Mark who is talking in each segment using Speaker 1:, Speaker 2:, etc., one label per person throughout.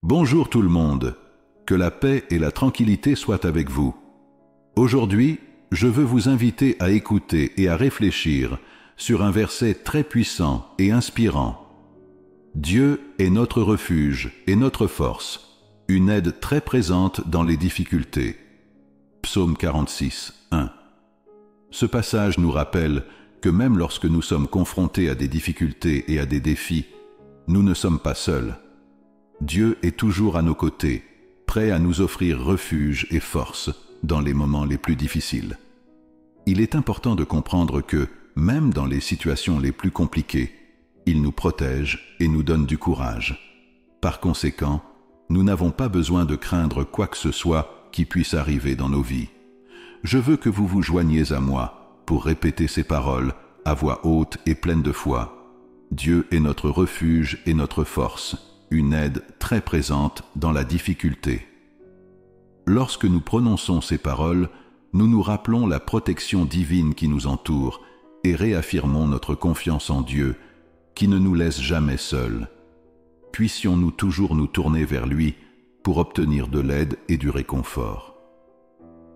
Speaker 1: Bonjour tout le monde, que la paix et la tranquillité soient avec vous. Aujourd'hui, je veux vous inviter à écouter et à réfléchir sur un verset très puissant et inspirant. Dieu est notre refuge et notre force, une aide très présente dans les difficultés. Psaume 46, 1. Ce passage nous rappelle que même lorsque nous sommes confrontés à des difficultés et à des défis, nous ne sommes pas seuls. Dieu est toujours à nos côtés, prêt à nous offrir refuge et force dans les moments les plus difficiles. Il est important de comprendre que, même dans les situations les plus compliquées, il nous protège et nous donne du courage. Par conséquent, nous n'avons pas besoin de craindre quoi que ce soit qui puisse arriver dans nos vies. Je veux que vous vous joigniez à moi pour répéter ces paroles à voix haute et pleine de foi. Dieu est notre refuge et notre force, une aide très présente dans la difficulté. Lorsque nous prononçons ces paroles, nous nous rappelons la protection divine qui nous entoure et réaffirmons notre confiance en Dieu, qui ne nous laisse jamais seuls. Puissions-nous toujours nous tourner vers lui pour obtenir de l'aide et du réconfort.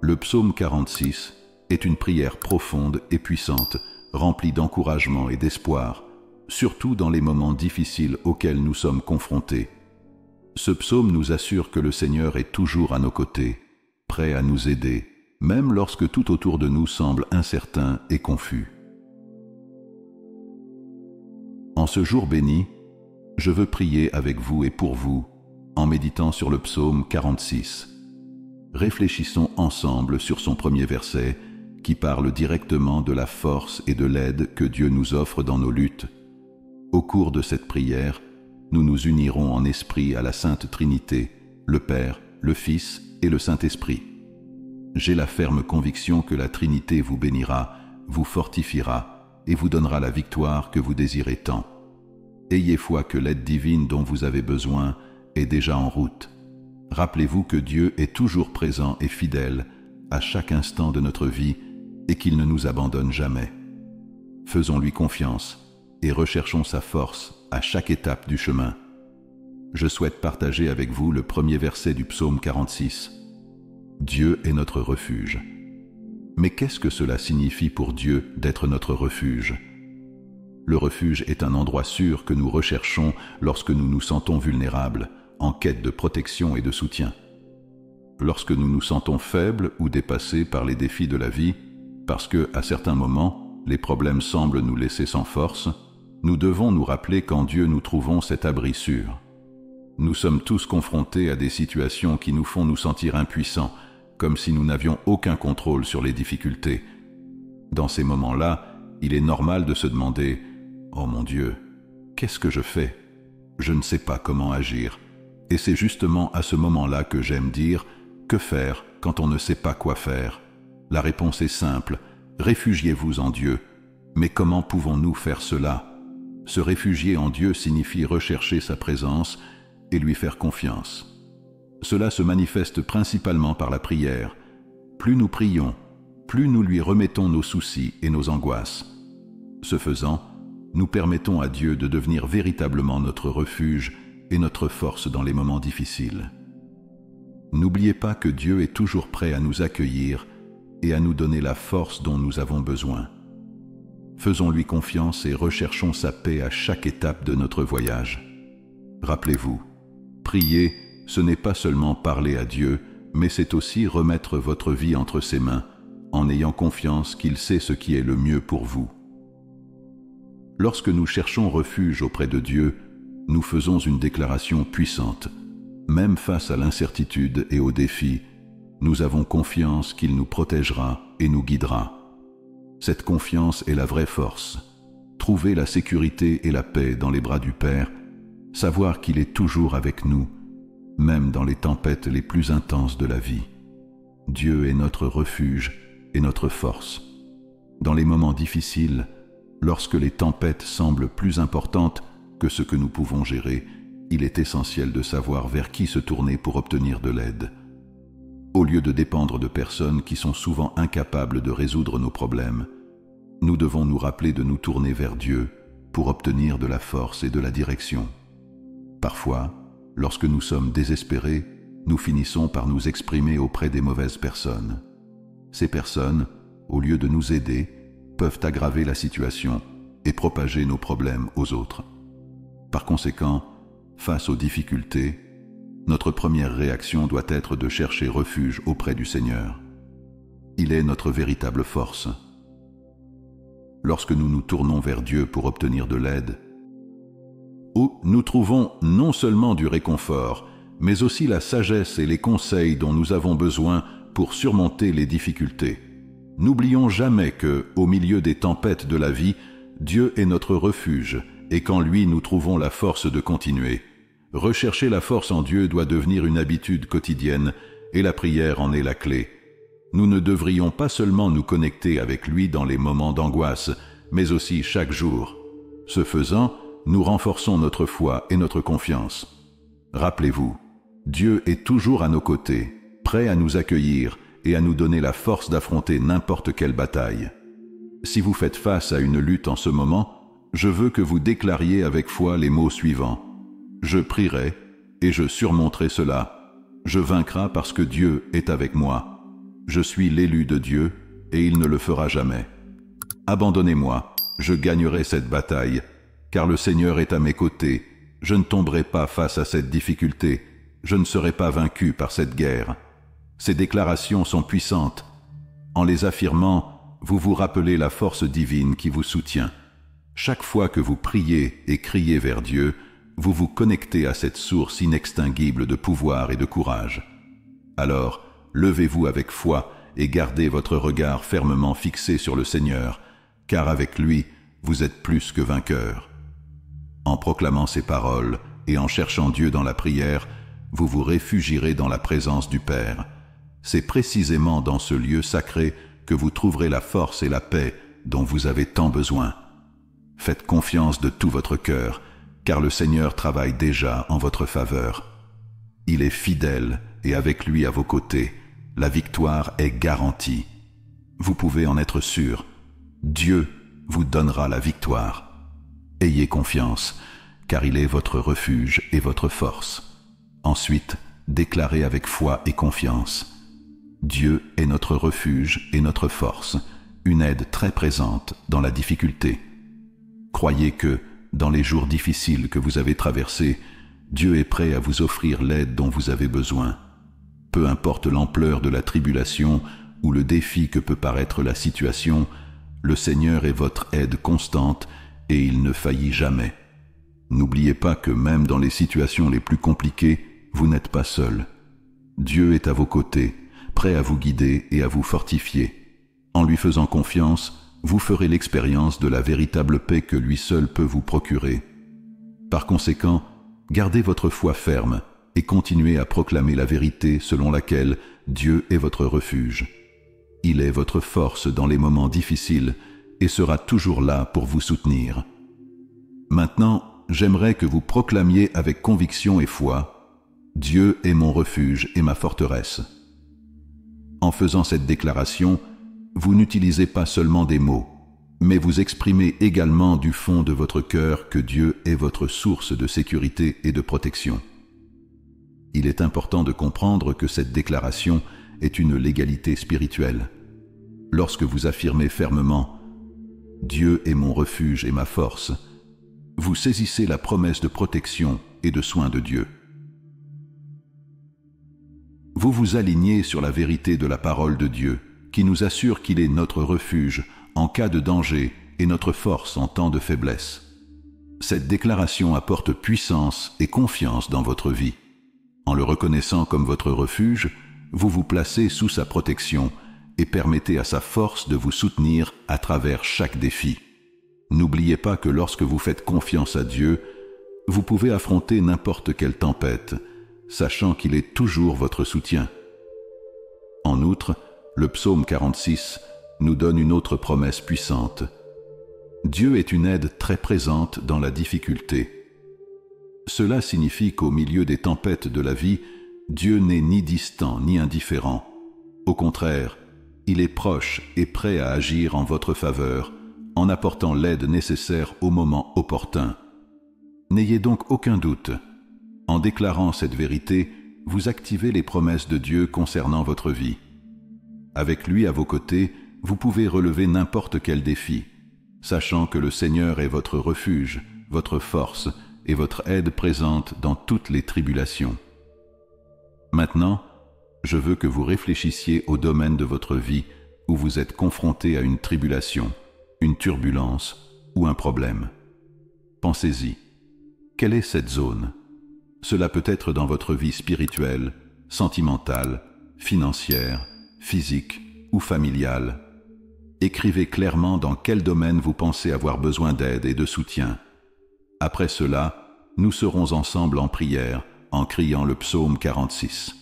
Speaker 1: Le psaume 46 est une prière profonde et puissante, remplie d'encouragement et d'espoir, surtout dans les moments difficiles auxquels nous sommes confrontés. Ce psaume nous assure que le Seigneur est toujours à nos côtés, prêt à nous aider, même lorsque tout autour de nous semble incertain et confus. En ce jour béni, je veux prier avec vous et pour vous, en méditant sur le psaume 46. Réfléchissons ensemble sur son premier verset, qui parle directement de la force et de l'aide que Dieu nous offre dans nos luttes. Au cours de cette prière, nous nous unirons en esprit à la Sainte Trinité, le Père, le Fils et le Saint-Esprit. J'ai la ferme conviction que la Trinité vous bénira, vous fortifiera et vous donnera la victoire que vous désirez tant. Ayez foi que l'aide divine dont vous avez besoin est déjà en route. Rappelez-vous que Dieu est toujours présent et fidèle à chaque instant de notre vie et qu'il ne nous abandonne jamais. Faisons-lui confiance et recherchons sa force à chaque étape du chemin. Je souhaite partager avec vous le premier verset du psaume 46. Dieu est notre refuge. Mais qu'est-ce que cela signifie pour Dieu d'être notre refuge? Le refuge est un endroit sûr que nous recherchons lorsque nous nous sentons vulnérables, en quête de protection et de soutien. Lorsque nous nous sentons faibles ou dépassés par les défis de la vie, parce que, à certains moments, les problèmes semblent nous laisser sans force, nous devons nous rappeler qu'en Dieu nous trouvons cet abri sûr. Nous sommes tous confrontés à des situations qui nous font nous sentir impuissants, comme si nous n'avions aucun contrôle sur les difficultés. Dans ces moments-là, il est normal de se demander « Oh mon Dieu, qu'est-ce que je fais? Je ne sais pas comment agir. » Et c'est justement à ce moment-là que j'aime dire « Que faire quand on ne sait pas quoi faire ?» La réponse est simple, réfugiez-vous en Dieu. Mais comment pouvons-nous faire cela? Se réfugier en Dieu signifie rechercher sa présence et lui faire confiance. Cela se manifeste principalement par la prière. Plus nous prions, plus nous lui remettons nos soucis et nos angoisses. Ce faisant, nous permettons à Dieu de devenir véritablement notre refuge et notre force dans les moments difficiles. N'oubliez pas que Dieu est toujours prêt à nous accueillir et à nous donner la force dont nous avons besoin. Faisons-lui confiance et recherchons sa paix à chaque étape de notre voyage. Rappelez-vous, prier, ce n'est pas seulement parler à Dieu, mais c'est aussi remettre votre vie entre ses mains, en ayant confiance qu'il sait ce qui est le mieux pour vous. Lorsque nous cherchons refuge auprès de Dieu, nous faisons une déclaration puissante. Même face à l'incertitude et aux défis, nous avons confiance qu'il nous protégera et nous guidera. Cette confiance est la vraie force. Trouver la sécurité et la paix dans les bras du Père, savoir qu'il est toujours avec nous, même dans les tempêtes les plus intenses de la vie. Dieu est notre refuge et notre force. Dans les moments difficiles, lorsque les tempêtes semblent plus importantes que ce que nous pouvons gérer, il est essentiel de savoir vers qui se tourner pour obtenir de l'aide. Au lieu de dépendre de personnes qui sont souvent incapables de résoudre nos problèmes, nous devons nous rappeler de nous tourner vers Dieu pour obtenir de la force et de la direction. Parfois, lorsque nous sommes désespérés, nous finissons par nous exprimer auprès des mauvaises personnes. Ces personnes, au lieu de nous aider, peuvent aggraver la situation et propager nos problèmes aux autres. Par conséquent, face aux difficultés, notre première réaction doit être de chercher refuge auprès du Seigneur. Il est notre véritable force. Lorsque nous nous tournons vers Dieu pour obtenir de l'aide, où nous trouvons non seulement du réconfort, mais aussi la sagesse et les conseils dont nous avons besoin pour surmonter les difficultés. N'oublions jamais que, au milieu des tempêtes de la vie, Dieu est notre refuge et qu'en lui nous trouvons la force de continuer. Rechercher la force en Dieu doit devenir une habitude quotidienne et la prière en est la clé. Nous ne devrions pas seulement nous connecter avec lui dans les moments d'angoisse, mais aussi chaque jour. Ce faisant, nous renforçons notre foi et notre confiance. Rappelez-vous, Dieu est toujours à nos côtés, prêt à nous accueillir et à nous donner la force d'affronter n'importe quelle bataille. Si vous faites face à une lutte en ce moment, je veux que vous déclariez avec foi les mots suivants. Je prierai et je surmonterai cela. Je vaincrai parce que Dieu est avec moi. Je suis l'élu de Dieu et il ne le fera jamais. Abandonnez-moi, je gagnerai cette bataille, car le Seigneur est à mes côtés. Je ne tomberai pas face à cette difficulté. Je ne serai pas vaincu par cette guerre. Ces déclarations sont puissantes. En les affirmant, vous vous rappelez la force divine qui vous soutient. Chaque fois que vous priez et criez vers Dieu, vous vous connectez à cette source inextinguible de pouvoir et de courage. Alors, levez-vous avec foi et gardez votre regard fermement fixé sur le Seigneur, car avec lui, vous êtes plus que vainqueur. En proclamant ces paroles et en cherchant Dieu dans la prière, vous vous réfugierez dans la présence du Père. C'est précisément dans ce lieu sacré que vous trouverez la force et la paix dont vous avez tant besoin. Faites confiance de tout votre cœur, car le Seigneur travaille déjà en votre faveur. Il est fidèle et avec lui à vos côtés, la victoire est garantie. Vous pouvez en être sûr, Dieu vous donnera la victoire. Ayez confiance, car il est votre refuge et votre force. Ensuite, déclarez avec foi et confiance. Dieu est notre refuge et notre force, une aide très présente dans la difficulté. Croyez que, dans les jours difficiles que vous avez traversés, Dieu est prêt à vous offrir l'aide dont vous avez besoin. Peu importe l'ampleur de la tribulation ou le défi que peut paraître la situation, le Seigneur est votre aide constante et il ne faillit jamais. N'oubliez pas que même dans les situations les plus compliquées, vous n'êtes pas seul. Dieu est à vos côtés, prêt à vous guider et à vous fortifier. En lui faisant confiance, vous ferez l'expérience de la véritable paix que lui seul peut vous procurer. Par conséquent, gardez votre foi ferme et continuez à proclamer la vérité selon laquelle Dieu est votre refuge. Il est votre force dans les moments difficiles et sera toujours là pour vous soutenir. Maintenant, j'aimerais que vous proclamiez avec conviction et foi « Dieu est mon refuge et ma forteresse ». En faisant cette déclaration, vous n'utilisez pas seulement des mots, mais vous exprimez également du fond de votre cœur que Dieu est votre source de sécurité et de protection. Il est important de comprendre que cette déclaration est une légalité spirituelle. Lorsque vous affirmez fermement « Dieu est mon refuge et ma force », vous saisissez la promesse de protection et de soin de Dieu. Vous vous alignez sur la vérité de la parole de Dieu, qui nous assure qu'il est notre refuge en cas de danger et notre force en temps de faiblesse. Cette déclaration apporte puissance et confiance dans votre vie. En le reconnaissant comme votre refuge, vous vous placez sous sa protection et permettez à sa force de vous soutenir à travers chaque défi. N'oubliez pas que lorsque vous faites confiance à Dieu, vous pouvez affronter n'importe quelle tempête, sachant qu'il est toujours votre soutien. En outre, le psaume 46 nous donne une autre promesse puissante. Dieu est une aide très présente dans la difficulté. Cela signifie qu'au milieu des tempêtes de la vie, Dieu n'est ni distant ni indifférent. Au contraire, il est proche et prêt à agir en votre faveur, en apportant l'aide nécessaire au moment opportun. N'ayez donc aucun doute. En déclarant cette vérité, vous activez les promesses de Dieu concernant votre vie. Avec lui à vos côtés, vous pouvez relever n'importe quel défi, sachant que le Seigneur est votre refuge, votre force et votre aide présente dans toutes les tribulations. Maintenant, je veux que vous réfléchissiez au domaine de votre vie où vous êtes confronté à une tribulation, une turbulence ou un problème. Pensez-y. Quelle est cette zone? Cela peut être dans votre vie spirituelle, sentimentale, financière, physique ou familiale. Écrivez clairement dans quel domaine vous pensez avoir besoin d'aide et de soutien. Après cela, nous serons ensemble en prière, en criant le psaume 46.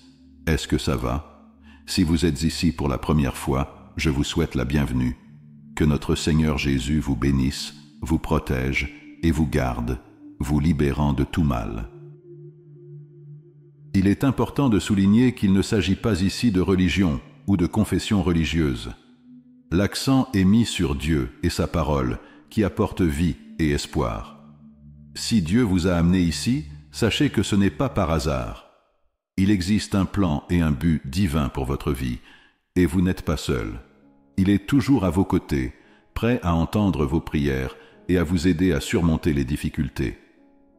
Speaker 1: Est-ce que ça va? Si vous êtes ici pour la première fois, je vous souhaite la bienvenue. Que notre Seigneur Jésus vous bénisse, vous protège et vous garde, vous libérant de tout mal. Il est important de souligner qu'il ne s'agit pas ici de religion ou de confession religieuse. L'accent est mis sur Dieu et sa parole, qui apporte vie et espoir. Si Dieu vous a amené ici, sachez que ce n'est pas par hasard. Il existe un plan et un but divin pour votre vie, et vous n'êtes pas seul. Il est toujours à vos côtés, prêt à entendre vos prières et à vous aider à surmonter les difficultés.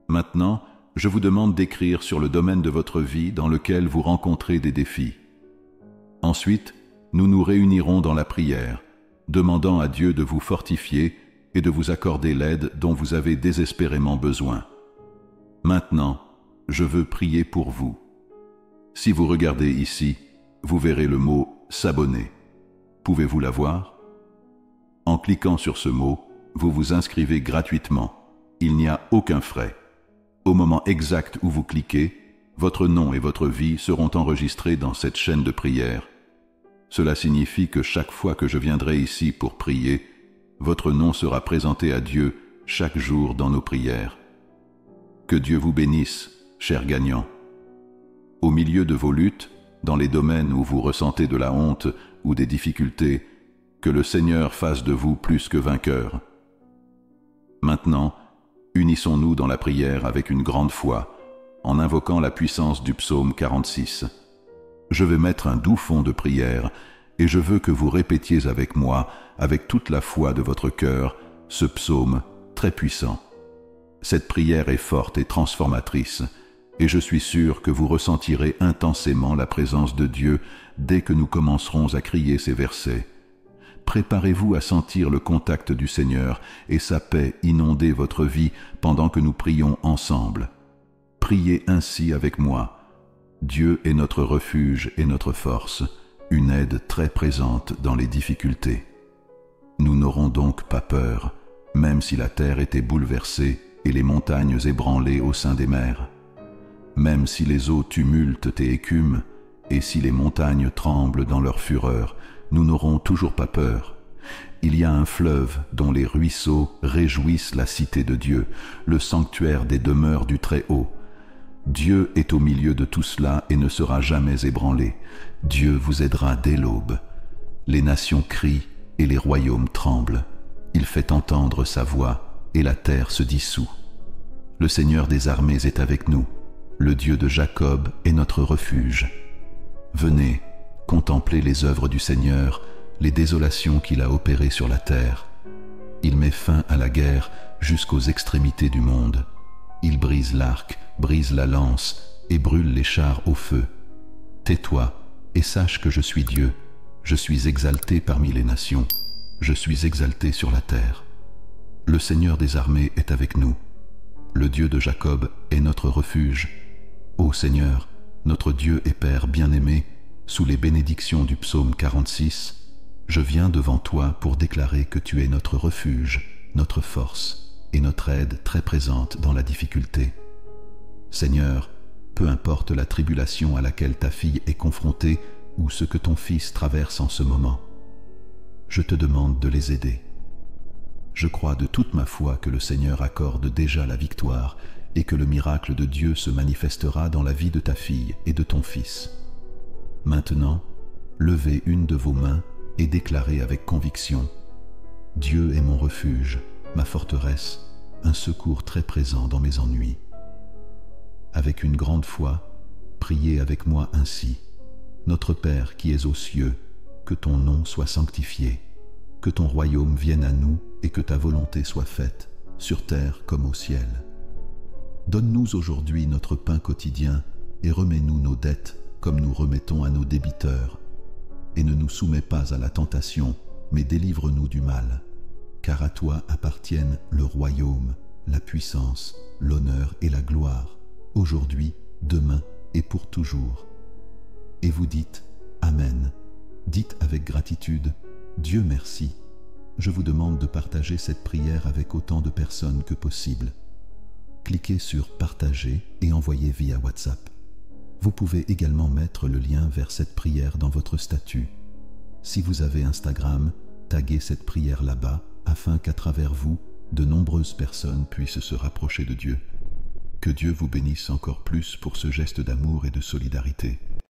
Speaker 1: Maintenant, je vous demande d'écrire sur le domaine de votre vie dans lequel vous rencontrez des défis. Ensuite, nous nous réunirons dans la prière, demandant à Dieu de vous fortifier et de vous accorder l'aide dont vous avez désespérément besoin. Maintenant, je veux prier pour vous. Si vous regardez ici, vous verrez le mot « s'abonner ». Pouvez-vous la voir? En cliquant sur ce mot, vous vous inscrivez gratuitement. Il n'y a aucun frais. Au moment exact où vous cliquez, votre nom et votre vie seront enregistrés dans cette chaîne de prière. Cela signifie que chaque fois que je viendrai ici pour prier, votre nom sera présenté à Dieu chaque jour dans nos prières. Que Dieu vous bénisse, chers gagnants. Au milieu de vos luttes, dans les domaines où vous ressentez de la honte ou des difficultés, que le Seigneur fasse de vous plus que vainqueurs. Maintenant, unissons-nous dans la prière avec une grande foi, en invoquant la puissance du psaume 46. Je vais mettre un doux fond de prière, et je veux que vous répétiez avec moi, avec toute la foi de votre cœur, ce psaume très puissant. Cette prière est forte et transformatrice, et je suis sûr que vous ressentirez intensément la présence de Dieu dès que nous commencerons à crier ces versets. Préparez-vous à sentir le contact du Seigneur et sa paix inonder votre vie pendant que nous prions ensemble. Priez ainsi avec moi. Dieu est notre refuge et notre force, une aide très présente dans les difficultés. Nous n'aurons donc pas peur, même si la terre était bouleversée et les montagnes ébranlées au sein des mers. Même si les eaux tumultent et écument, et si les montagnes tremblent dans leur fureur, nous n'aurons toujours pas peur. Il y a un fleuve dont les ruisseaux réjouissent la cité de Dieu, le sanctuaire des demeures du Très-Haut. Dieu est au milieu de tout cela et ne sera jamais ébranlé. Dieu vous aidera dès l'aube. Les nations crient et les royaumes tremblent. Il fait entendre sa voix et la terre se dissout. Le Seigneur des armées est avec nous. Le Dieu de Jacob est notre refuge. Venez, contemplez les œuvres du Seigneur, les désolations qu'il a opérées sur la terre. Il met fin à la guerre jusqu'aux extrémités du monde. Il brise l'arc, brise la lance et brûle les chars au feu. Tais-toi et sache que je suis Dieu. Je suis exalté parmi les nations. Je suis exalté sur la terre. Le Seigneur des armées est avec nous. Le Dieu de Jacob est notre refuge. Ô Seigneur, notre Dieu et Père bien-aimé, sous les bénédictions du psaume 46, je viens devant toi pour déclarer que tu es notre refuge, notre force et notre aide très présente dans la difficulté. Seigneur, peu importe la tribulation à laquelle ta fille est confrontée ou ce que ton fils traverse en ce moment, je te demande de les aider. Je crois de toute ma foi que le Seigneur accorde déjà la victoire et que le miracle de Dieu se manifestera dans la vie de ta fille et de ton fils. Maintenant, levez une de vos mains et déclarez avec conviction: Dieu est mon refuge, ma forteresse, un secours très présent dans mes ennuis. Avec une grande foi, priez avec moi ainsi. Notre Père qui es aux cieux, que ton nom soit sanctifié, que ton royaume vienne à nous et que ta volonté soit faite, sur terre comme au ciel. Donne-nous aujourd'hui notre pain quotidien et remets-nous nos dettes comme nous remettons à nos débiteurs. Et ne nous soumets pas à la tentation, mais délivre-nous du mal. Car à toi appartiennent le royaume, la puissance, l'honneur et la gloire, aujourd'hui, demain et pour toujours. Et vous dites Amen. Dites avec gratitude, Dieu merci. Je vous demande de partager cette prière avec autant de personnes que possible. Cliquez sur Partager et envoyez via WhatsApp. Vous pouvez également mettre le lien vers cette prière dans votre statut. Si vous avez Instagram, taguez cette prière là-bas afin qu'à travers vous, de nombreuses personnes puissent se rapprocher de Dieu. Que Dieu vous bénisse encore plus pour ce geste d'amour et de solidarité.